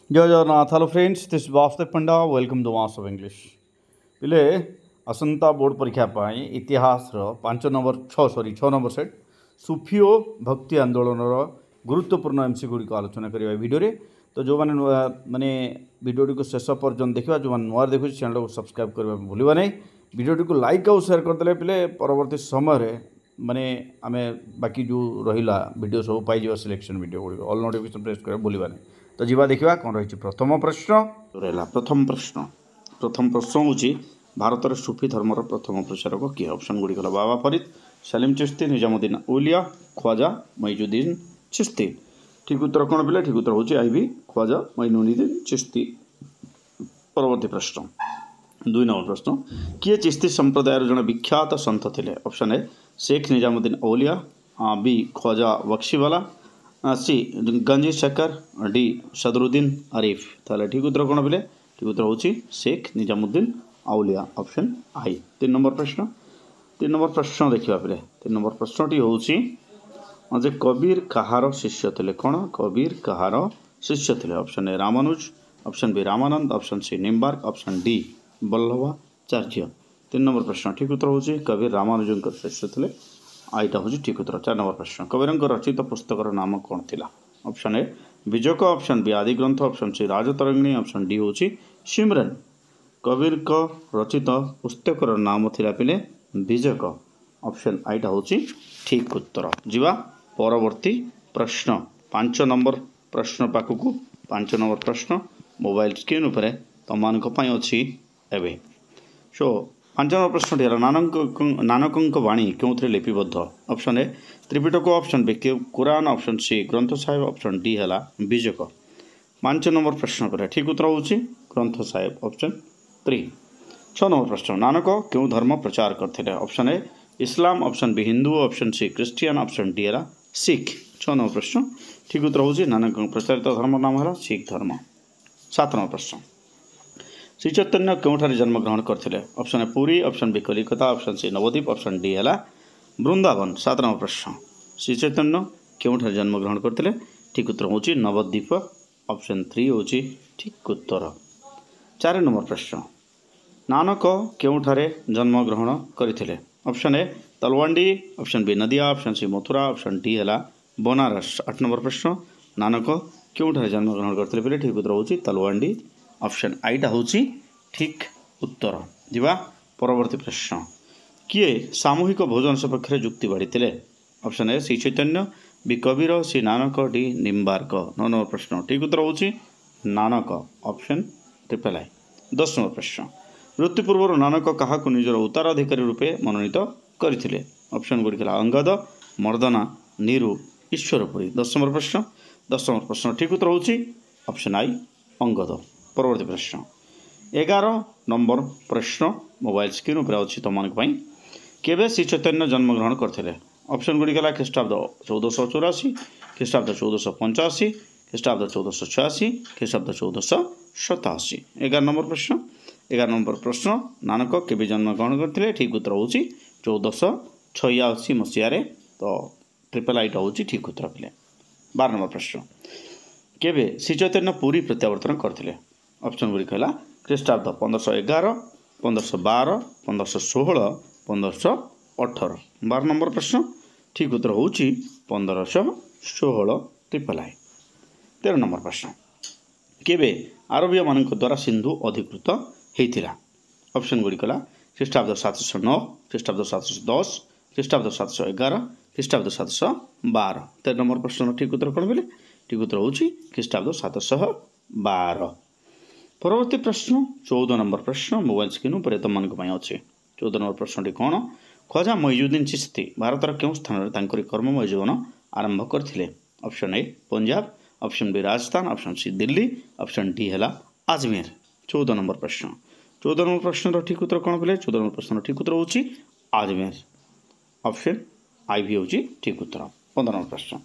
जय Jagannath. Hello friends, this Vasudev Panda. Welcome to master of English. पिले आसंता बोर्ड परीक्षा इतिहास 5 नंबर सेट सुफी और भक्ति आंदोलन गुरुत्वपूर्ण एमसी गुड़ी आलोचना करवा वीडियो। तो जो मैंने माने वीडियो को शेष पर्यटन देखा, जो मैंने नुआ देखुचे चैनल को सब्सक्राइब करने भूलवा नहीं। वीडियो को लाइक और शेयर करदे पिले परवर्ती समय माने आमे बाकी जो रहा वीडियो सब पाई सिलेक्शन वीडियो गुड़ ऑल नोटिफिकेशन प्रेस कर भूलवा नहीं। तो जीवा देखा कौन रही प्रथम प्रश्न रहा। प्रथम प्रश्न हूँ भारत सूफी धर्मर प्रथम प्रचारक किए? ऑप्शन गुड़ी गला बाबा फरीद, सलीम चिश्ती, निजामुद्दीन औलिया, ख्वाजा मईजुद्दीन चिश्ती। ठीक उत्तर कौन पिले? ठीक उत्तर हूँ आईवी ख्वाजा मईनुद्दीन चिश्ती। परवर्ती प्रश्न 2 नंबर प्रश्न, किए चिश्ती संप्रदायर जड़े विख्यात सन्थ थे? Option A Sheikh Nizamuddin Auliya, B Khwaja Bakhshiwala, C Ganji Shakar, D Sadruddin Arif. ताले ठीक उत्तर कौन पिले? ठीक उत्तर हूँ शेख निजामुद्दीन औलिया, ऑप्शन आई। 3 नंबर प्रश्न देखा पिले। 3 नंबर प्रश्नटी हूँ जे कबीर कहार शिष्य थे? कौन कबीर कहार शिष्य थे? Option A Ramanuja, option B Ramananda, option C Nimbarka, option D Vallabhacharya. 3 number प्रश्न ठीक उत्तर हूँ कबीर रामानुज शिष्य थे। आईटा हूँ ठीक उत्तर। 4 नंबर प्रश्न, कबीर रचित पुस्तकर नाम कौन थिला? ऑप्शन ए बीजक, option B Adi Granth, option C Rajatarangini, option D हूँ सिमरन। कबीर का रचित पुस्तकर नाम थिला पिले बीजक। ऑप्शन आईटा हूँ ठीक उत्तर। जीवा परवर्ती प्रश्न 5 नंबर प्रश्न पाखक। 5 नंबर प्रश्न मोबाइल स्क्रीन उपरे तमानक अच्छी एवं। सो 5 नंबर प्रश्न नानक वाणी क्यों लिपिबद्ध? Option A Tripitaka, option B Quran, option C Granth Saheb, option D है बीजक। 5 नंबर प्रश्न पर ठीक उत्तर हूँ ग्रंथ साहेब, ऑप्शन 3। 6 नंबर प्रश्न, नानक क्यों धर्म प्रचार करते? Option A Islam, option B Hindu, option C Christian, option D है सिख। 6 नंबर प्रश्न ठीक उत्तर हूँ नानक प्रचारित धर्म नाम है सिख धर्म। 7 नंबर प्रश्न, श्री चैतन्य क्योंठार जन्म ग्रहण करते? Option A Puri, option B Kalikata, option C Nabadwip, option D है वृंदावन। 7 नंबर प्रश्न, श्री चैतन्य क्योंठार जन्म ग्रहण करते? ठीक उत्तर हूँ नवद्वीप, ऑप्शन 3 हूँ ठीक उत्तर। 4 नंबर प्रश्न, नानक क्योंठारे जन्म ग्रहण करते? Option A Talwandi, option B Nadia, option C Mathura, option D है बनारस। 8 नंबर प्रश्न, नानक क्योंठारे जन्म ग्रहण करते पे? ठीक उत्तर हूँ तलवांडी, ऑप्शन आईटा हूँ ठीक उत्तर। जीवा परवर्ती प्रश्न, किए सामूहिक भोजन सपक्ष जुक्ति बाढ़ी? Option A Shri Chaitanya, B Kabir, C Nanak, D Nimbarka. 9 number प्रश्न ठीक उत्तर हूँ Nanak, option triple I. 10 number प्रश्न, मृत्यु पूर्व नानक क्या निजर उत्तराधिकारी रूपे मनोनीत करते? ऑप्शन गुड़ी अंगद, मर्दना, नीरू, ईश्वरपुरी। 10 नंबर प्रश्न ठीक उत्तर हूँ ऑप्शन आई अंगद। परवर्ती प्रश्न 11 नंबर प्रश्न मोबाइल स्क्रीन पर अच्छी तुम केवे श्री चैतन्य जन्म ग्रहण करते? ऑप्शन गुड़ी गला ख्रीष्टाब्द 1484, ख्रीष्टाब्द 1485, ख्रीष्टाब्द 1486, ख्रीष्टाब्द 1487। 11 नंबर प्रश्न नानक केवे जन्म ग्रहण करते? ठीक उत्तर हूँ 1486 मसीह। तो ट्रिपल आईटा हूँ ठीक उत्तर पिले। 12 नंबर प्रश्न, केवे श्री चैतन्य पुरी प्रत्यावर्तन करते? ऑप्शन गुड़ी है ख्रीष्टाब्द 1511, 1512, 1516, 1518। 12 नंबर प्रश्न ठीक उत्तर हूँ 1516 ट्रिपल आई। 13 नंबर प्रश्न, केवे आरबीय मान द्वारा सिंधु अधिकृत होता? ऑप्शन गुड़ी है ख्रीष्टाब्द 709, ख्रीष्टाब्द 710, ख्रीष्टाब्द 711, ख्रीष्टाब्द 712। 13 नंबर प्रश्न ठीक उत्तर कौन बोले? ठीक उत्तर हूँ ख्रीष्टाब्द 712। परवर्ती प्रश्न 14 नंबर प्रश्न मोबाइल स्क्रीन पर तुम अच्छे। 14 नंबर प्रश्नटी कौन? ख्वाजा मईजुद्दीन चिश्ती भारतर क्यों स्थान में कर्ममय जीवन आरंभ करते? Option A Punjab, option B Rajasthan, option C Delhi, option D है आजमेर। 14 नंबर प्रश्न ठीक उत्तर कौन बोले? 14 नंबर प्रश्न ठीक उत्तर हूँ आजमेर, ऑप्शन आई भी हूँ ठीक उत्तर। 15 नंबर प्रश्न,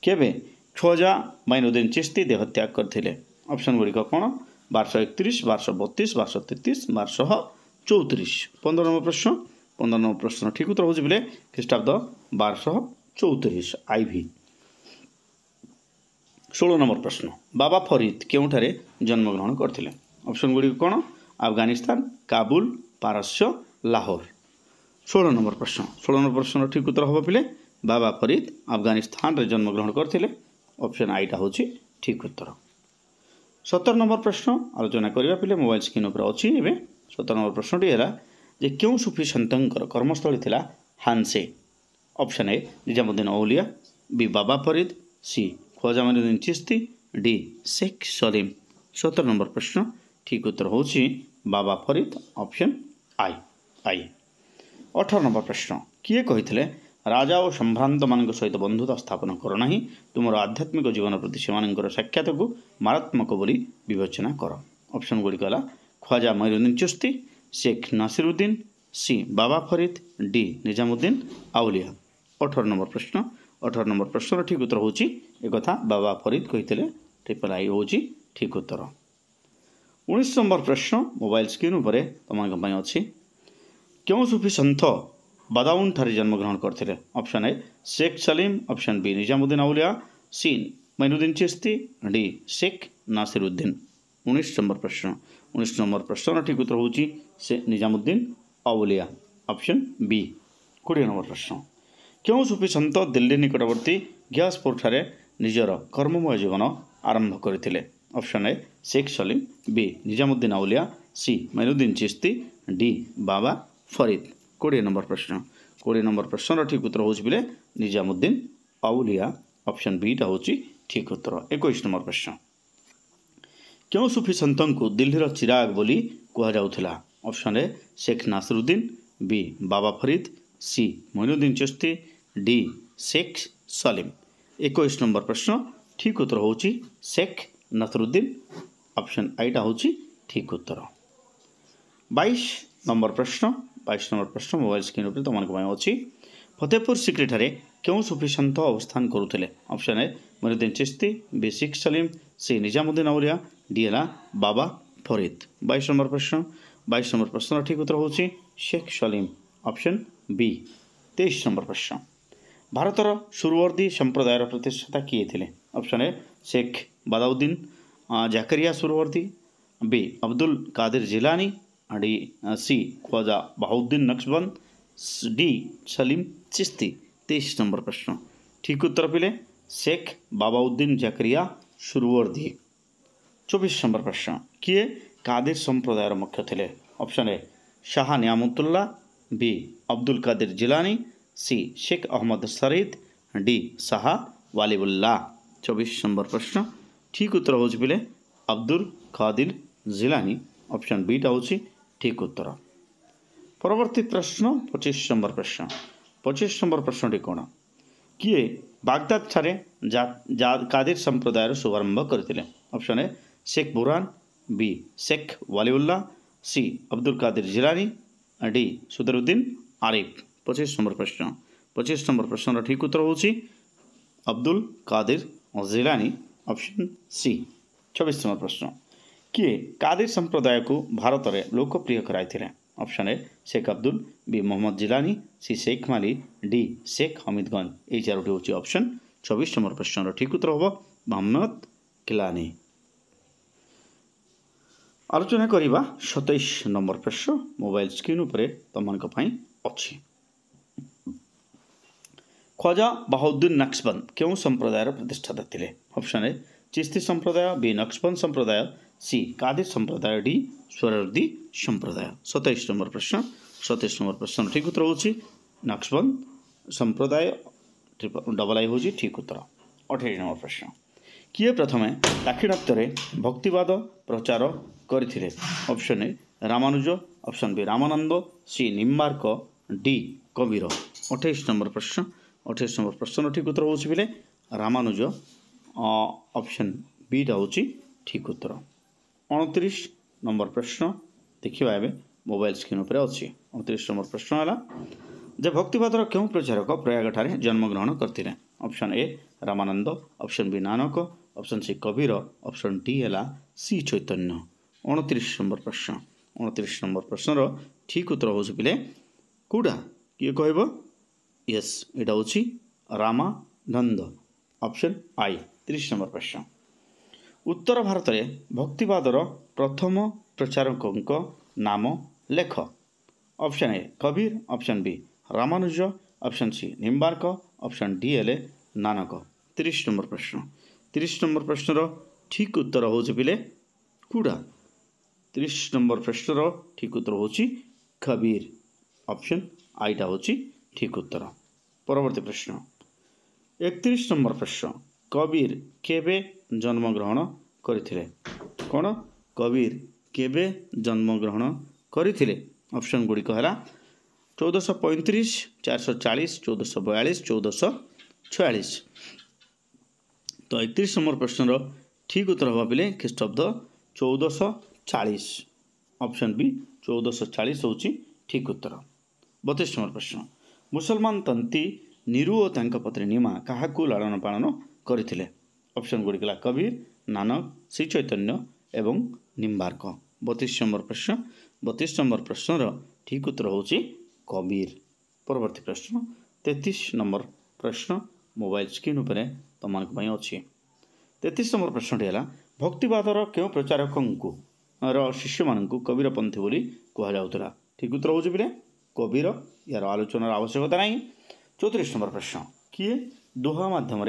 केवे ख्वाजा मईनुद्दीन चिश्ती देहत्याग करते? ऑप्शन गुड़ी कौन? 1231, 1232, 1233, 1234। 15 नंबर प्रश्न ठीक उत्तर हूँ बोले ख्रीष्टाब्द 1234 आई भी। 16 नंबर प्रश्न बाबा फरीद केउठारे जन्मग्रहण करथिले ऑप्शन गुडी कोन अफगानिस्तान काबुल पारस्य लाहौर 16 नंबर प्रश्न ठीक उत्तर हम पिले बाबा फरीद अफगानिस्तान रे जन्मग्रहण करथिले ऑप्शन आईटा होची ठीक उत्तर 17 नंबर प्रश्न आलोचना करबा पिले मोबाइल स्क्रीन ऊपर अछि एबे 17 नंबर प्रश्नटी हैला जे क्यों सूफी संतंकर कर्मस्थली थिला हानसे option A Nizamuddin Auliya B Baba Farid C Khwaja Moinuddin Chishti D Sheikh Salim 17 number प्रश्न ठीक उत्तर होची Baba Farid option I 18 number प्रश्न किए कहिथिले राजा और संभ्रांत मान सहित बंधुता स्थापन कर ना तुम आध्यात्मिक जीवन प्रति से साक्षात को मारात्मक बोली विवेचना कर ऑप्शन गुड़ी कहला ख्वाजा मोइनुद्दीन चिश्ती शेख नासिरुद्दीन सी बाबा फरीद डी निजामुद्दीन आउलिया 18 नंबर प्रश्न ठीक उत्तर होची एक कथा बाबा फरीद कहिथिले ट्रिपल आई होची ठीक उत्तर 19 नंबर प्रश्न मोबाइल स्क्रीन उपरे तमन पई अछि क्यों सूफी संत बदाउन ठारे जन्मग्रहण करथिले option A Sheikh Salim option B Nizamuddin Auliya C Moinuddin Chishti D Sheikh Nasiruddin 19 number प्रश्न ठीक उत्तर होची से Nizamuddin Auliya option B 20 number प्रश्न क्यों सूफी संत दिल्ली निकटवर्ती घियासपुर ठारे निजर कर्ममय जीवन आरंभ करथिले option A Sheikh Salim B Nizamuddin Auliya C Moinuddin Chishti D Baba Farid 20 number प्रश्न ठीक उत्तर होची बिले निजामुद्दीन औलिया ऑप्शन बी टा होची ठीक उत्तर 21 नंबर प्रश्न क्यों सूफी संतों को दिल्लीर चिराग बोली कहा जाउथला option A Sheikh Nasiruddin B Baba Farid C Moinuddin Chishti D Sheikh Salim 21 number प्रश्न ठीक उत्तर होची शेख नासिरुद्दीन ऑप्शन आईटा होची ठीक उत्तर 22 नंबर प्रश्न मोबाइल स्क्रीन उपर तुम अच्छी फतेहपुर सिक्री ठारे क्यों सूफी संत अवस्थान करुले option A Moinuddin Chishti B Sheikh Salim C Nizamuddin Auliya D है बाबा फरीद 22 नंबर प्रश्न ठीक उत्तर होची Sheikh Salim option B 23 number प्रश्न भारतर सुरवर्दी संप्रदायर प्रतिष्ठाता किए थे option A Sheikh Badauddin Zakariya Suhrawardi B Abdul Qadir Jilani D C Khwaja Bahauddin Naqshband D Salim Chishti 23 number प्रश्न ठीक उत्तर पिले शेख बाबाउद्दीन जाकरिया सुरवर्दी 24 नंबर प्रश्न किए कादिर संप्रदायर मुख्य थे option A Shah Niyamatullah B Abdul Qadir Jilani C Sheikh Ahmad Sharid D Shah Waliullah 24 number प्रश्न ठीक उत्तर हो पिले Abdul Qadir Jilani option B टा होची ठीक उत्तर परवर्ती प्रश्न 25 नंबर प्रश्न टी कौन किए बागदाद ठारे कादिर संप्रदायर शुभारंभ करथिले option A Sheikh Burhan B Sheikh Waliullah C Abdul Qadir Jilani D Sudruddin Arif 25 number प्रश्न ठीक उत्तर होची Abdul Qadir Jilani option C 26 number प्रश्न किए कादिर संप्रदाय को भारत में लोकप्रिय कराई option A Sheikh Abdul B Mohammad Jilani C Sheikh Mali D Sheikh Hamidganj ये चारोटी होची ऑप्शन 24 नंबर प्रश्न ठीक उत्तर हम मोहम्मद किलानी आलोचना करिबा 27 नंबर प्रश्न मोबाइल स्क्रीन उपरे तमनक पई अछि ख्वाजा बहाउद्दीन नक्शबंद क्यों संप्रदायर प्रतिष्ठाता थिले ऑप्शन ए चिश्ती संप्रदाय बी नक्शबंद संप्रदाय सी कादिर संप्रदाय डी स्वरवर्दी संप्रदाय 27 नंबर प्रश्न ठीक उत्तर होची नक्शबंद संप्रदाय डबल आई होची ठीक उत्तर 28 नंबर प्रश्न किए प्रथमे दाक्षिणात्य भक्तिवाद प्रचार करथिले option A Ramanuja option B Ramananda C Nimbarka D Kabir 28 number प्रश्न ठीक उत्तर होची बिले रामानुज ऑप्शन बी टा होची ठीक उत्तर 29 नंबर प्रश्न देखिबा एबे मोबाइल स्क्रीन ऊपर अछि 29 नंबर प्रश्न हला जे भक्तिवादर क्यों प्रचारक प्रयाग ठारे जन्मग्रहण करथिले option A Ramananda option B Nanak option C Kabir option D है सी चैतन्य 29 नंबर प्रश्न ठीक उत्तर हो पिले कौटा किए कह यस यहाँ हूँ रामानंद ऑप्शन आई 30 नंबर प्रश्न उत्तर भारत में भक्तिवादर प्रथम प्रचारक नाम लेख। Option A Kabir, option B Ramanuja, option C Nimbarka, option D हेले नानक। 30 नंबर प्रश्न 30 नंबर प्रश्नर ठीक उत्तर हो पिले कूड़ा 30 नंबर प्रश्नर ठीक उत्तर हो कबीर। ऑप्शन आईटा हो ठीक उत्तर। परवर्ती प्रश्न 31 नंबर प्रश्न कबीर केबे जन्मग्रहण करथिले? कौन कबीर केबे जन्मग्रहण करथिले? ऑप्शन गुड़िक है 1435, 440, 1442, 1446। तो 31 नंबर प्रश्नर ठीक उत्तर हवा पिले ख्रीष्टाब्द 1440। ऑप्शन बी 1440 हूँ ठीक उत्तर। 32 नंबर प्रश्न मुसलमान तंती निरु और तांका पत्नी निमा क्या लालन पालन करथिले? ऑप्शन गुड़िक कबीर, नानक, श्री चैतन्य एवं निम्बार्क। 32 नंबर प्रश्न 32 नंबर प्रश्नर ठीक उत्तर हो कबीर। परवर्ती प्रश्न 33 नंबर प्रश्न मोबाइल स्क्रीन उपर तुम अच्छी। 33 नंबर प्रश्नटी है भक्तिवादर क्यों प्रचारक शिष्य मान कबीरपंथी बोली कहुला? ठीक उत्तर हो पिले कबीर। यार आलोचनार आवश्यकता नहीं। 34 नंबर प्रश्न किए दोहा माध्यम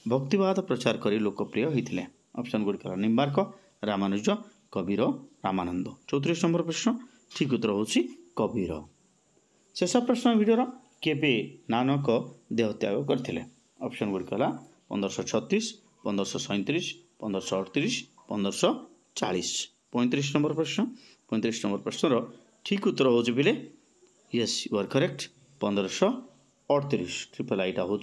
भक्तिवाद प्रचार कर लोकप्रिय होते? ऑप्शन गुड़िक निम्बार्क, रामानुज, कबीर, रामानंद। 34 नंबर प्रश्न ठीक उत्तर हो कबीर। शेष प्रश्न भिडर केबे नानक देहत्याग करथिले? ऑप्शन गुड़िक 1536, 1537, 1538, 1540। 35 नंबर प्रश्न 35 नंबर प्रश्नर ठीक उत्तर हो पिले yes you are correct 1538। Triple IT हूँ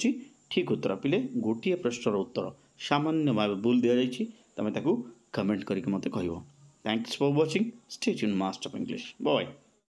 ठीक उत्तर। पिले गोटे प्रश्नर उत्तर सामान्य भाव भूल दि जाइए तुम कमेंट करके मत कह। Thanks for watching. Stay tuned master of English. Bye.